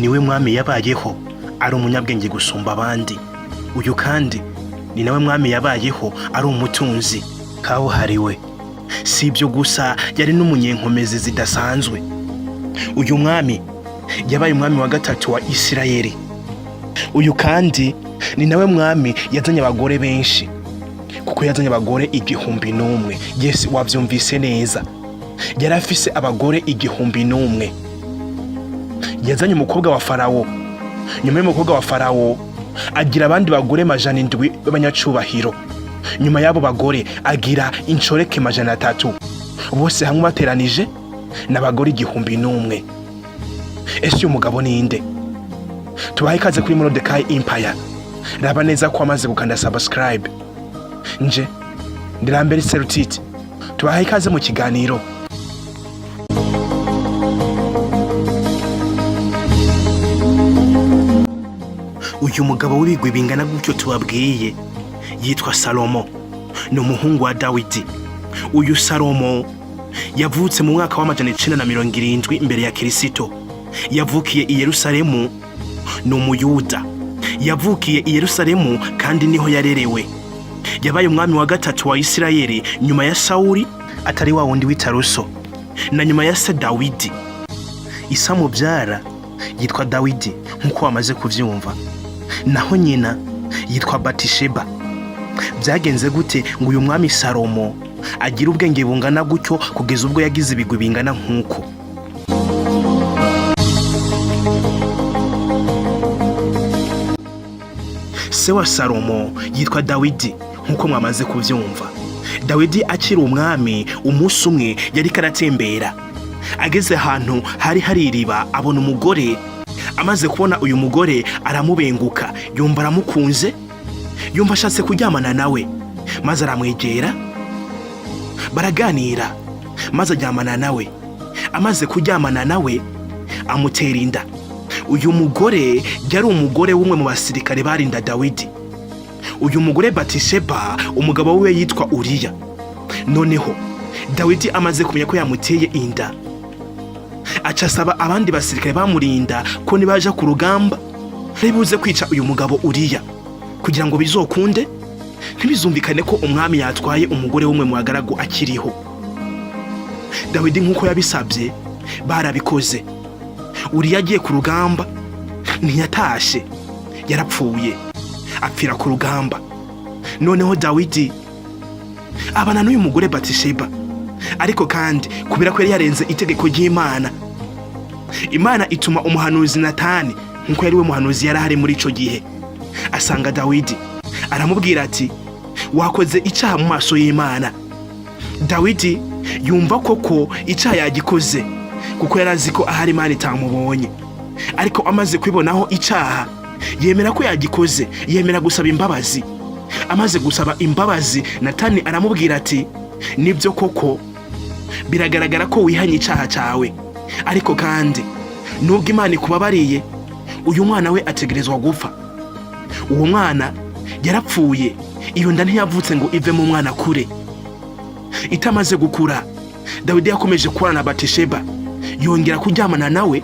niwe mwami yabayeho ari umunyabwenge gusumba abandi. Uyu kandi ni nawe mwami yabayeho ari umutunzi kabuhariwe. Si ibyo gusa, yari n'umunyenkomezi zidasanzwe. Uyu mwami yabaye umwami wa gatatu wa Isirayeli. Uyu kandi ni nawe mwami yazanye abagore benshi, kuko yazanye abagore 1,000. Yes, wavyumvise neza, yari afise abagore 1,000. Yazanye umukobwa wa Farawo. Nyuma y'umukobwa wa Farawo agira abandi bagore 700 b'abanyacubahiro. Nyuma y'abo bagore agira inshoreke 300. Bose hamwe bateranije n'abagore 1,000. Ese uyu mugabo ninde? Tubahe ikaze kuri Mordecai Empire. Raba neza ko amaze gukanda subscribe. Nje Ndirambere Serutiti. Tubahe ikaze mu kiganiro. Uyu mugabo w'ibigwi bingana gutyo tubabwiye yitwa Salomo, ni umuhungu wa Dawidi. Uyu Salomo yavutse mu mwaka wa 970 imbere ya Kristo. Yavukiye i Yerusalemu, ni umuyuda. Yavukiye i Yerusalemu kandi niho yarerewe. Yabaye umwami wa gatatu wa Isirayeli nyuma ya Sauli, atari wa wundi w'Itaruso, na nyuma ya se Dawidi. Isa mubyara yitwa Dawidi nkuko wamaze kuvyumva, naho nyina yitwa Batisheba. Byagenze gute ngo uyu mwami Salomo agira ubwenge bungana gutyo kugeza ubwo yagize ibigwi bingana nkuko? Se wa Salomo yitwa Dawidi nkuko mwamaze kuvyumva. Dawidi akiri umwami, umunsi umwe yari karatembera, ageze ahantu hari iriba, abona umugore. Amaze kubona uyu mugore aramubenguka, yumva aramukunze, yumva ashatse kuryamana nawe, maze aramwegera, baraganira, maze aryamana nawe. Amaze kuryamana nawe amutera inda. Uyu mugore yari umugore w'umwe mu basirikare barinda Dawidi. Uyu mugore Batisheba, umugabo we yitwa Uriya. Noneho Dawidi amaze kumenya ko yamuteye inda, acasaba abandi basirikare bamurinda ko nibaja ku rugamba ribuze kwica uyu mugabo Uriya, kugira ngo bizokunde ntibizumvikane ko umwami yatwaye umugore w'umwe mu bagaragu akiriho. Dawidi nkuko yabisabye barabikoze. Uriya agiye ku rugamba ntiyatashe, yarapfuye, apfira ku rugamba. Noneho Dawidi abana n'uyu mugore Batisheba, ariko kandi kubera ko yari yarenze itegeko ry'Imana, Imana ituma umuhanuzi Natani, nkuko yari we muhanuzi yarahari muri ico gihe, asanga Dawidi, aramubwira ati wakoze icyaha mu maso y'Imana. Dawidi yumva koko icyaha yagikoze, kuko yarazi ko ahari Imana itamubonye. Ariko amaze kwibonaho icyaha, yemera ko yagikoze, yemera gusaba imbabazi. Amaze gusaba imbabazi, Natani aramubwira ati nibyo koko biragaragara ko wihanye icyaha cyawe, ariko kandi nubwo Imana ikubabariye, uyu mwana we ategerezwa gupfa. Uwo mwana yarapfuye, iyo nda ntiyavutse ngo ive mu mwana kure. Itamaze gukura, Dawidi yakomeje kubana na Batisheba, yongera kuryamana nawe,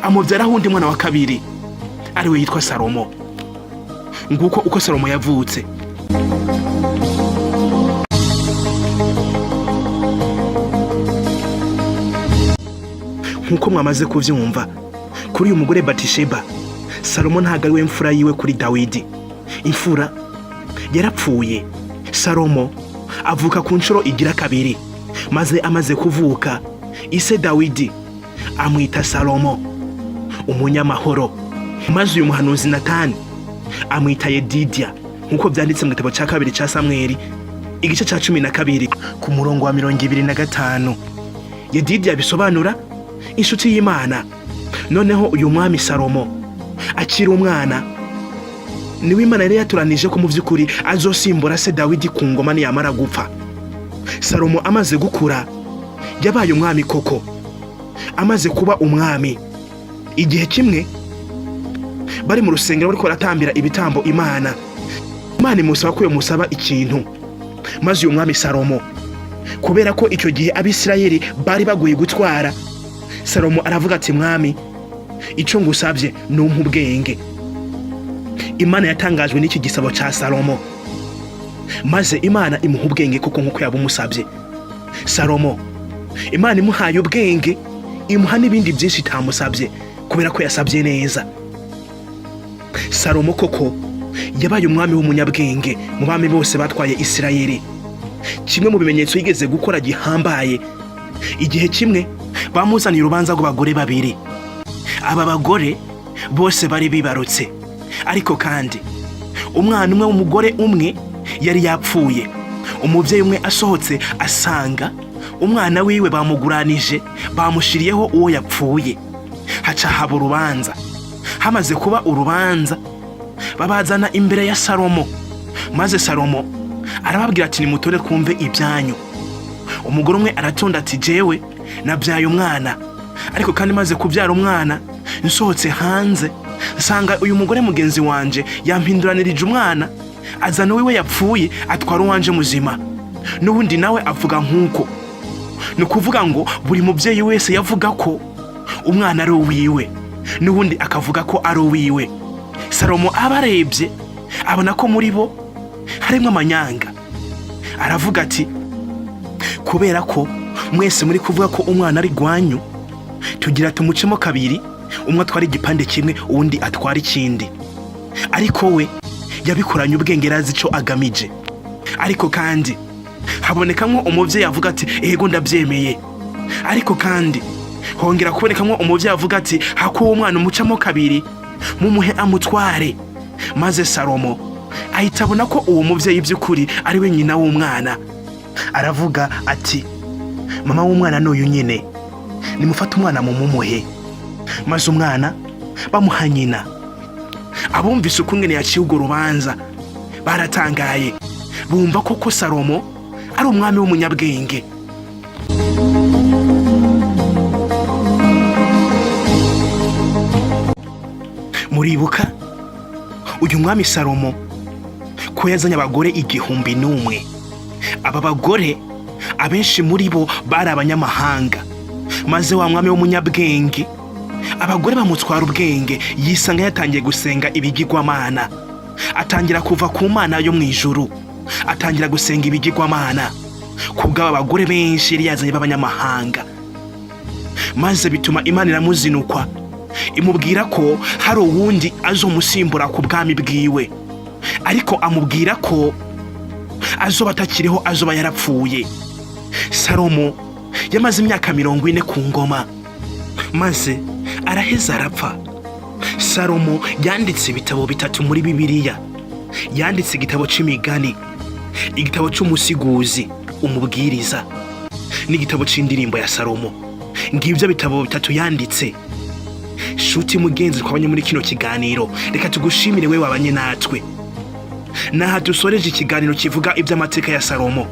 amubyaraho undi mwana wa kabiri, ariwe yitwa Salomo. Nguko uko Salomo yavutse. Nkuko mwamaze kuvyumva, kuri uyu mugore Batisheba, Salomo ntago ari we mfura yiwe kuri Dawidi. Imfura yarapfuye. Salomo avuka ku nshuro igira kabiri, maze amaze kuvuka, ise Dawidi amwita Salomo, umunyamahoro. Maze uyu muhanuzi Natani amwita Yedidia, nkuko byanditse mu gitabo cya 2 cya Samweli igice cya 12 ku murongo wa 25. Yedidia bisobanura inshuti y'Imana. Noneho uyu mwami Salomo akiri umwana, niwe Imana yari yaturanije ko mu by'ukuri azosimbura se Dawidi ku ngoma niyamara gupfa. Salomo amaze gukura yabaye umwami koko. Amaze kuba umwami, igihe kimwe bari mu rusengero bariko baratambira ibitambo Imana. Imana imusaba ko yomusaba ikintu, maze uyu mwami Salomo, kubera ko icyo gihe Abisirayeli bari baguye gutwara, Salomo aravuga ati mwami, icyo ngusabye ni ubwenge. Imana yatangajwe n'iki gisabo cya Salomo, maze Imana imuha ubwenge kuko nk'uko yabumusabye. Salomo Imana imuhaye ubwenge, imuha n'ibindi byinshi itamusabye kubera ko yasabye neza. Salomo koko yabaye umwami w'umunyabwenge mu bami bose batwaye Isirayeli. Kimwe mu bimenyetso yigeze gukora gihambaye, igihe kimwe bamuzaniye urubanza rw'abagore babiri. Aba bagore bose bari bibarutse, ariko kandi umwana umwe w'umugore umwe yari yapfuye. Umubyeyi umwe asohotse asanga umwana wiwe bamuguranije, bamushiriyeho uwo yapfuye. Haca haba urubanza. Hamaze kuba urubanza, babazana imbere ya Salomo, maze Salomo arababwira ati nimutore twumve ibyanyu. Umugore umwe aratonda ati jewe nabyaye umwana, ariko kandi maze kubyara umwana nsohotse hanze nsanga uyu mugore mugenzi wanje yampinduranirije umwana, azana wiwe yapfuye atwara uwanje muzima. N'ubundi nawe avuga nk'uko. Ni ukuvuga ngo buri mubyeyi wese yavuga ko umwana ari uwiwe, n'ubundi akavuga ko ari uwiwe. Salomo abarebye abona ko muri bo harimo amanyanga. Aravuga ati kubera ko mwese muri kuvuga ko umwana ari gwanyu, tugira tumucemo kabiri, umwe atwara igipande kimwe uwundi atwara ikindi. Ariko we yabikoranye ubwenge, arazi icyo agamije. Ariko kandi habonekamwo umubyeyi avuga ati ego ndabyemeye. Ariko kandi hongera kubonekamwo umubyeyi avuga ati hakuwe umwana umucamo kabiri, mumuhe amutware. Maze Salomo ahita abona ko uwo mubyeyi by'ukuri ari we nyina w'umwana. Aravuga ati mama w'umwana n'uyu nyine, nimufate umwana mumuhe. Maze umwana bamuha nyina. Abumvise ukungene yaciye urwo rubanza baratangaye, bumva koko Salomo ari umwami w'umunyabwenge. Muribuka uyu mwami Salomo ko yazanye abagore 1,000. Aba bagore abenshi muri bo bari abanyamahanga. Maze wa mwami w'umunyabwenge, abagore bamutwara ubwenge, yisanga yatangiye gusenga ibigirwamana. Atangira kuva ku Mana yo mu ijuru, atangira gusenga ibigirwamana. Kubw'aba bagore benshi yari yazanye b'abanyamahanga, maze bituma Imana iramuzinukwa, imubwira ko hari uwundi azomusimbura ku bwami bwiwe, ariko amubwira ko azoba atakiriho, azoba yarapfuye. Salomo yamaze imyaka 40 ku ngoma, maze araheza arapfa. Salomo yanditse ibitabo 3 muri Bibiliya. Yanditse igitabo c'imigani, igitabo c'umusiguzi, umubwiriza, n'igitabo c'indirimbo ya Salomo. Ngibyo bitabo 3 yanditse. Shuti mugenzi twabanye muri kino kiganiro, reka tugushimire we wabanye natwe. Naha dusoreje ikiganiro kivuga iby'amateka ya Salomo.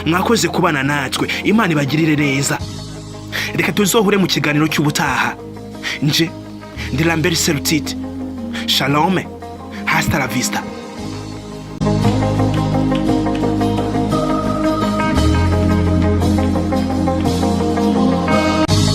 Mwakoze kubana natwe, Imana ibagirire neza. Reka tuzohure mu kiganiro cy'ubutaha. Nje ndi Lambert Serutite. Shalom, hasta la vista.